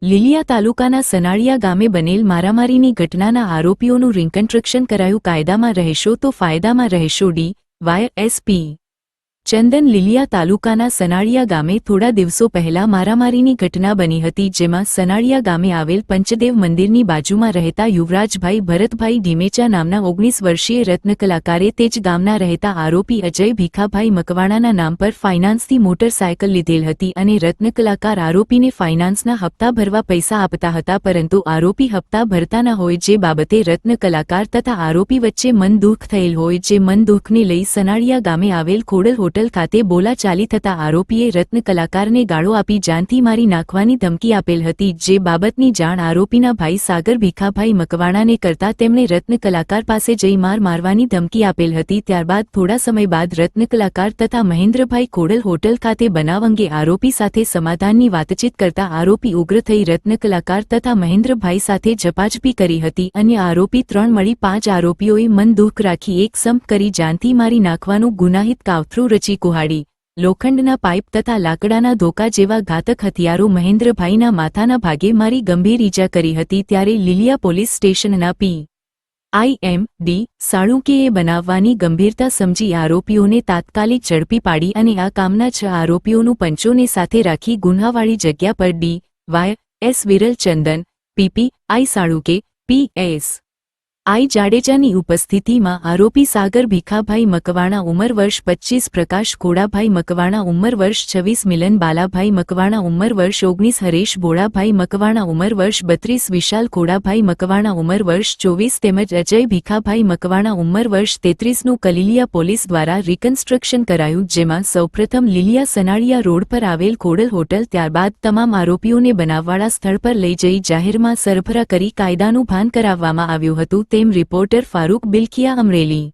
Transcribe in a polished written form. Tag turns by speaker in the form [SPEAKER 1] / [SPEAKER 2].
[SPEAKER 1] લીલિયા તાલુકાના સનાળિયા ગામે બનેલ મારામારીની ઘટનાના આરોપીઓનું રિકન્સ્ટ્રક્શન કરાયું. કાયદામાં રહેશો તો ફાયદામાં રહેશો. ડી.વાય.એસ.પી. ચંદન લીલિયા તાલુકાના સનાળિયા ગામે થોડા દિવસો પહેલા મારામારીની ઘટના બની હતી, જેમાં સનાળિયા ગામે આવેલ પંચદેવ મંદિરની બાજુમાં રહેતા યુવરાજભાઈ ભરતભાઈ ઢીમેચા નામના 19 વર્ષીય રત્નકલાકારે તે જ ગામના રહેતા આરોપી અજય ભીખાભાઈ મકવાણાના નામ પર ફાઇનાન્સથી મોટરસાયકલ લીધેલ હતી અને રત્નકલાકાર આરોપીને ફાઇનાન્સના હપ્તા ભરવા પૈસા આપતા હતા, પરંતુ આરોપી હપ્તા ભરતા ન હોય, જે બાબતે રત્નકલાકાર તથા આરોપી વચ્ચે મનદુખ થયેલ હોય, જે મનદુખને લઈ સનાળિયા ગામે આવેલ ખોડલ હોટલ ખાતે બોલાચાલી થતા આરોપીએ રત્નકલાકારને ગાળો આપી જાનથી મારી નાખવાની ધમકી આપેલ હતી, જે બાબતની જાણ આરોપીના ભાઈ સાગર ભીખાભાઈ મકવાણાને કરતા તેમણે રત્નકલાકાર પાસે જઈ મારવાની ધમકી આપેલ હતી. ત્યારબાદ થોડા સમય બાદ રત્નકલાકાર તથા મહેન્દ્રભાઈ ખોડલ હોટલ ખાતે બનાવ અંગે આરોપી સાથે સમાધાનની વાતચીત કરતા આરોપી ઉગ્ર થઈ રત્નકલાકાર તથા મહેન્દ્રભાઈ સાથે ઝપાઝપી કરી હતી. અન્ય આરોપી 3 મળી 5 આરોપીઓએ મનદુખ રાખી એક સંપ કરી જાનથી મારી નાખવાનું ગુનાહિત કાવતરું રચી કુહાડી, લોખંડના પાઇપ તથા લાકડાના ધોકા જેવા ઘાતક હથિયારો મહેન્દ્રભાઈના માથાના ભાગે મારી ગંભીર ઈજા કરી હતી. ત્યારે લીલિયા પોલીસ સ્ટેશનના પી.આઈ.એમ.ડી. સાળુંકેએ બનાવવાની ગંભીરતા સમજી આરોપીઓને તાત્કાલિક ઝડપી પાડી અને આ કામના 6 આરોપીઓનું પંચોને સાથે રાખી ગુન્હાવાળી જગ્યા પર ડી.વાય.એસ. વિરલ ચંદન, પી.પી.આઈ. સાળુંકે, પી.એસ. આઈ જાડેજાની ઉપસ્થિતિમાં આરોપી સાગર ભીખાભાઈ મકવાણા ઉંમર વર્ષ 25, પ્રકાશ ખોડાભાઈ મકવાણા ઉંમર વર્ષ 26, મિલન બાલાભાઈ મકવાણા ઉંમર વર્ષ 19, હરેશ ભોળાભાઈ મકવાણા ઉંમર વર્ષ 32, વિશાલ ખોડાભાઈ મકવાણા ઉંમર વર્ષ 24 તેમજ અજય ભીખાભાઈ મકવાણા ઉંમર વર્ષ 33નું કલીલિયા પોલીસ દ્વારા રિકન્સ્ટ્રક્શન કરાયું, જેમાં સૌપ્રથમ લીલિયા સનાળિયા રોડ પર આવેલ ખોડલ હોટલ, ત્યારબાદ તમામ આરોપીઓને બનાવવાળા સ્થળ પર લઈ જઈ જાહેરમાં સરભરા કરી કાયદાનું ભાન કરાવવામાં આવ્યું હતું, તેમ રિપોર્ટર ફારૂક બિલખિયા, અમરેલી.